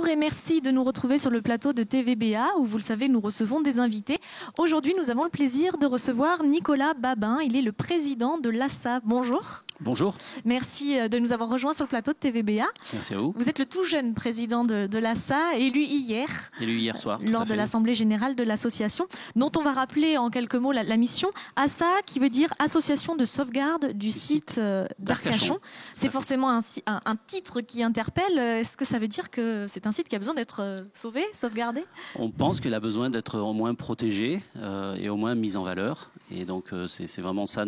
et merci de nous retrouver sur le plateau de TVBA où, vous le savez, nous recevons des invités. Aujourd'hui, nous avons le plaisir de recevoir Nicolas Babin. Il est le président de l'ASSA. Bonjour. Bonjour. Merci de nous avoir rejoints sur le plateau de TVBA. Merci à vous. Vous êtes le tout jeune président de l'ASSA, élu hier soir. Lors de l'Assemblée Générale de l'association, dont on va rappeler en quelques mots la mission. ASSA, qui veut dire Association de sauvegarde du site d'Arcachon. C'est forcément un titre qui interpelle. Est-ce que ça veut dire que c'est un site qui a besoin d'être sauvé, sauvegardé? On pense qu'il a besoin d'être au moins protégé et au moins mis en valeur. Et donc c'est vraiment ça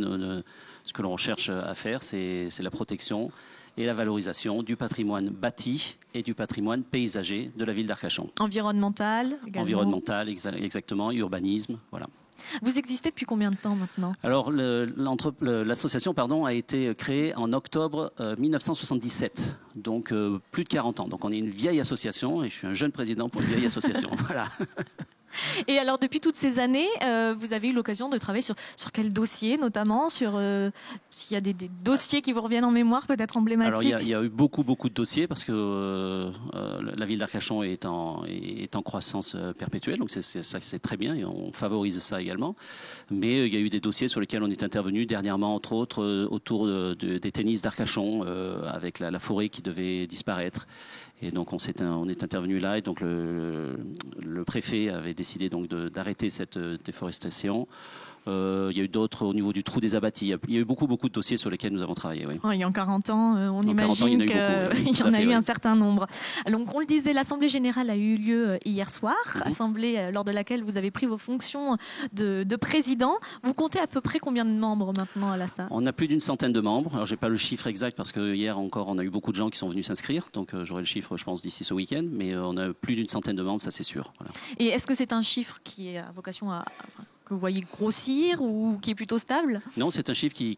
ce que l'on cherche à faire, c'est la protection et la valorisation du patrimoine bâti et du patrimoine paysager de la ville d'Arcachon. Environnemental également. Environnemental, exactement, urbanisme, voilà. Vous existez depuis combien de temps maintenant? Alors, l'association a été créée en octobre 1977, donc plus de 40 ans. Donc on est une vieille association et je suis un jeune président pour une vieille association. Voilà. Et alors, depuis toutes ces années, vous avez eu l'occasion de travailler sur quel dossier, notamment s'il y a des dossiers qui vous reviennent en mémoire, peut-être emblématiques? Alors, il y a eu beaucoup de dossiers parce que la ville d'Arcachon est en croissance perpétuelle, donc c'est très bien et on favorise ça également. Mais il y a eu des dossiers sur lesquels on est intervenu dernièrement, entre autres, autour des tennis d'Arcachon, avec la forêt qui devait disparaître. Et donc on est intervenu là et donc le préfet avait décidé donc d'arrêter cette déforestation. Il y a eu d'autres au niveau du trou des abattis. Il y a eu beaucoup de dossiers sur lesquels nous avons travaillé. Oui. Il y a 40 ans, on imagine qu'il y en a eu un certain nombre. Donc on le disait, l'Assemblée Générale a eu lieu hier soir, assemblée lors de laquelle vous avez pris vos fonctions de président. Vous comptez à peu près combien de membres maintenant à l'ASSA? On a plus d'une centaine de membres. Alors j'ai pas le chiffre exact parce que hier encore on a eu beaucoup de gens qui sont venus s'inscrire. Donc j'aurai le chiffre je pense d'ici ce week-end. Mais on a plus d'une centaine de membres, ça c'est sûr. Voilà. Et est-ce que c'est un chiffre qui a vocation que vous voyez grossir ou qui est plutôt stable? Non, c'est un chiffre qui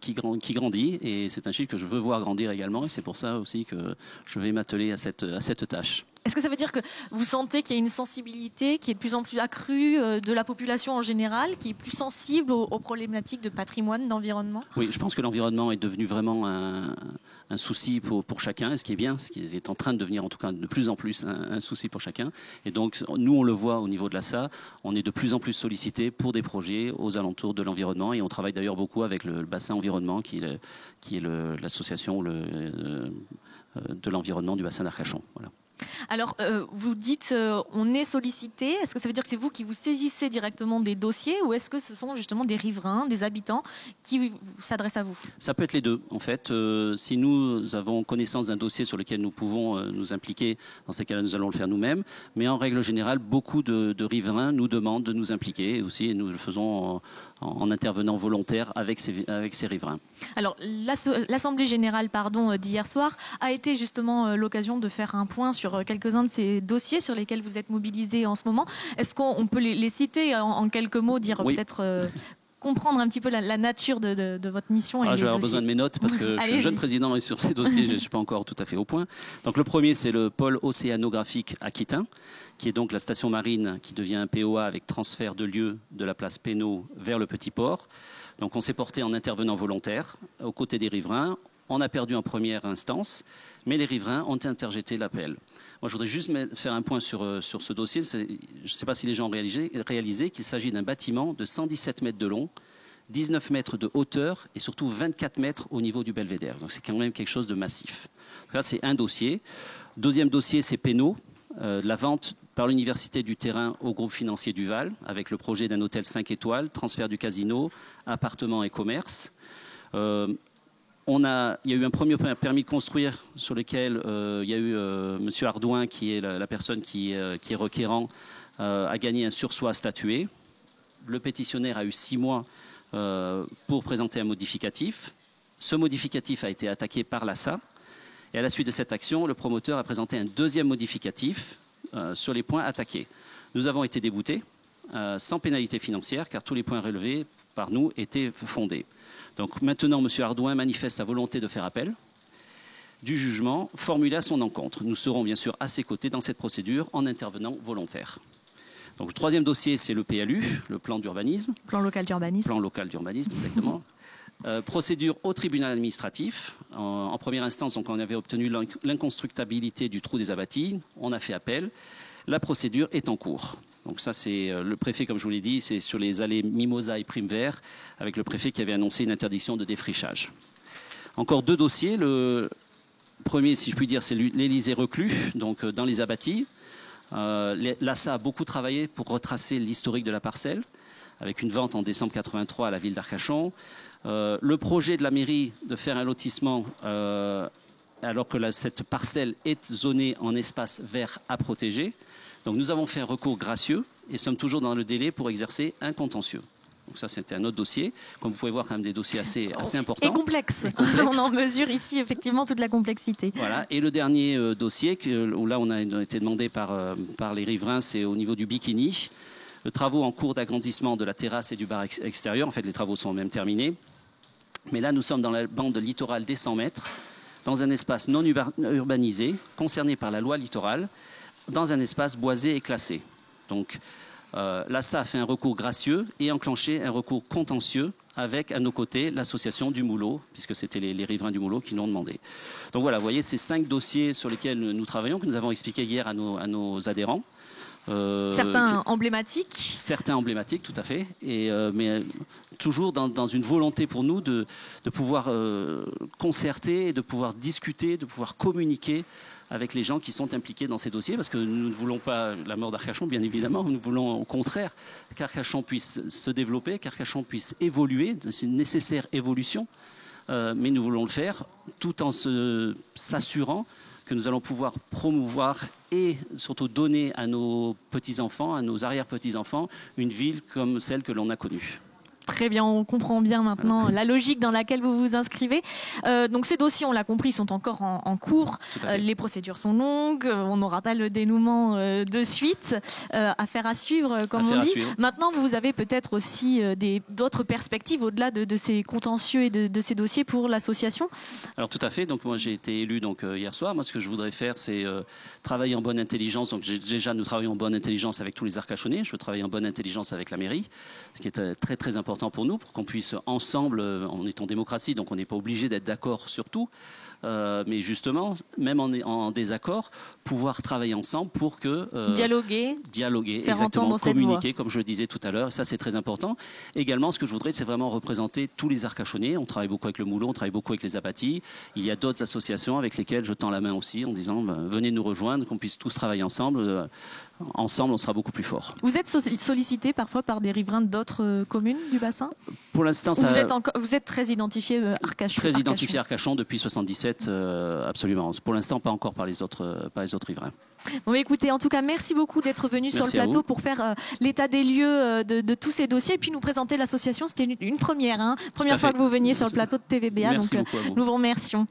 grandit et c'est un chiffre que je veux voir grandir également et c'est pour ça aussi que je vais m'atteler à cette tâche. Est-ce que ça veut dire que vous sentez qu'il y a une sensibilité qui est de plus en plus accrue de la population en général, qui est plus sensible aux problématiques de patrimoine, d'environnement? Oui, je pense que l'environnement est devenu vraiment un souci pour chacun, ce qui est bien, ce qui est en train de devenir en tout cas de plus en plus un souci pour chacun. Et donc nous on le voit au niveau de l'ASSA, on est de plus en plus sollicité pour des projets aux alentours de l'environnement et on travaille d'ailleurs beaucoup avec le bassin environnement qui est l'association de l'environnement du bassin d'Arcachon. Voilà. Alors, vous dites on est sollicité. Est-ce que ça veut dire que c'est vous qui vous saisissez directement des dossiers ou est-ce que ce sont justement des riverains, des habitants qui s'adressent à vous? Ça peut être les deux. En fait, si nous avons connaissance d'un dossier sur lequel nous pouvons nous impliquer, dans ces cas-là, nous allons le faire nous-mêmes. Mais en règle générale, beaucoup de riverains nous demandent de nous impliquer aussi et nous le faisons en intervenant volontaire avec ces riverains. Alors, l'Assemblée Générale d'hier soir a été justement l'occasion de faire un point sur quelques-uns de ces dossiers sur lesquels vous êtes mobilisés en ce moment. Est-ce qu'on peut les citer en quelques mots, dire peut-être comprendre un petit peu la nature de votre mission? Je vais avoir besoin de mes notes parce que je suis un jeune président et sur ces dossiers, je ne suis pas encore tout à fait au point. Donc le premier, c'est le pôle océanographique aquitain, qui est donc la station marine qui devient un POA avec transfert de lieu de la place Pénaud vers le Petit Port. Donc on s'est porté en intervenant volontaire aux côtés des riverains. On a perdu en première instance, mais les riverains ont interjeté l'appel. Moi, je voudrais juste faire un point sur ce dossier. Je ne sais pas si les gens ont réalisé qu'il s'agit d'un bâtiment de 117 mètres de long, 19 mètres de hauteur et surtout 24 mètres au niveau du belvédère. Donc c'est quand même quelque chose de massif. Là, c'est un dossier. Deuxième dossier, c'est Pénaud, la vente par l'Université du terrain au groupe financier Duval, avec le projet d'un hôtel 5 étoiles, transfert du casino, appartements et commerce. Il y a eu un premier permis de construire sur lequel il y a eu M. Ardouin, qui est la personne qui est requérant, a gagné un surseoir à statuer. Le pétitionnaire a eu 6 mois pour présenter un modificatif. Ce modificatif a été attaqué par l'ASSA. Et à la suite de cette action, le promoteur a présenté un deuxième modificatif sur les points attaqués. Nous avons été déboutés, sans pénalité financière, car tous les points relevés par nous étaient fondés. Donc maintenant, M. Ardouin manifeste sa volonté de faire appel du jugement formulé à son encontre. Nous serons bien sûr à ses côtés dans cette procédure en intervenant volontaire. Donc le troisième dossier, c'est le PLU, le plan d'urbanisme. Plan local d'urbanisme. Plan local d'urbanisme, exactement. Procédure au tribunal administratif. En première instance, donc, on avait obtenu l'inconstructabilité du trou des abattis. On a fait appel. La procédure est en cours. Donc ça, c'est le préfet, comme je vous l'ai dit, c'est sur les allées Mimosa et Prime-Vert, avec le préfet qui avait annoncé une interdiction de défrichage. Encore 2 dossiers. Le premier, si je puis dire, c'est l'Élysée-Reclus, donc dans les abattis. L'ASA a beaucoup travaillé pour retracer l'historique de la parcelle, avec une vente en décembre 83 à la ville d'Arcachon. Le projet de la mairie de faire un lotissement, alors que cette parcelle est zonée en espace vert à protéger. Donc nous avons fait un recours gracieux et sommes toujours dans le délai pour exercer un contentieux. Donc ça, c'était un autre dossier. Comme vous pouvez voir, quand même des dossiers assez importants. Et complexes. On en mesure ici effectivement toute la complexité. Voilà. Et le dernier dossier, où là on a été demandé par les riverains, c'est au niveau du Bikini. Le travaux en cours d'agrandissement de la terrasse et du bar extérieur. En fait, les travaux sont même terminés. Mais là, nous sommes dans la bande littorale des 100 mètres, dans un espace non urbanisé, concerné par la loi littorale, dans un espace boisé et classé. Donc, l'ASA a fait un recours gracieux et enclenché un recours contentieux avec, à nos côtés, l'association du Moulot, puisque c'était les riverains du Moulot qui l'ont demandé. Donc voilà, vous voyez, ces 5 dossiers sur lesquels nous travaillons, que nous avons expliqués hier à nos adhérents. Certains emblématiques. Certains emblématiques, tout à fait. Mais toujours dans une volonté pour nous de pouvoir concerter, de pouvoir discuter, de pouvoir communiquer avec les gens qui sont impliqués dans ces dossiers, parce que nous ne voulons pas la mort d'Arcachon, bien évidemment, nous voulons au contraire qu'Arcachon puisse se développer, qu'Arcachon puisse évoluer, c'est une nécessaire évolution, mais nous voulons le faire tout en s'assurant que nous allons pouvoir promouvoir et surtout donner à nos petits-enfants, à nos arrière-petits-enfants, une ville comme celle que l'on a connue. Très bien, on comprend bien maintenant la logique dans laquelle vous vous inscrivez. Donc ces dossiers, on l'a compris, sont encore en cours. Les procédures sont longues, on n'aura pas le dénouement de suite. Affaire à suivre, comme on dit. Maintenant, vous avez peut-être aussi d'autres perspectives au-delà de ces contentieux et de ces dossiers pour l'association. Alors tout à fait. Donc moi j'ai été élu hier soir. Moi ce que je voudrais faire, c'est travailler en bonne intelligence. Donc déjà nous travaillons en bonne intelligence avec tous les Arcachonnais. Je veux travailler en bonne intelligence avec la mairie, ce qui est très très important pour nous, pour qu'on puisse ensemble, on est en démocratie, donc on n'est pas obligé d'être d'accord sur tout, mais justement, même en désaccord, pouvoir travailler ensemble pour que... dialoguer, faire exactement, entendre communiquer, cette voix. comme je le disais tout à l'heure, et ça c'est très important. Également, ce que je voudrais, c'est vraiment représenter tous les Arcachonnais. On travaille beaucoup avec le Moulon, on travaille beaucoup avec les abattis. Il y a d'autres associations avec lesquelles je tends la main aussi, en disant, venez nous rejoindre, qu'on puisse tous travailler ensemble. Ensemble, on sera beaucoup plus fort. Vous êtes sollicité parfois par des riverains d'autres communes du bassin? Pour l'instant, vous êtes très identifié Arcachon. Très identifié Arcachon depuis 77, absolument. Pour l'instant, pas encore par les autres riverains. Bon, écoutez, en tout cas, merci beaucoup d'être venu sur le plateau pour faire l'état des lieux de tous ces dossiers et puis nous présenter l'association. C'était une première, première fois que vous veniez sur le plateau de TVBA. Merci donc beaucoup à vous. Nous vous remercions.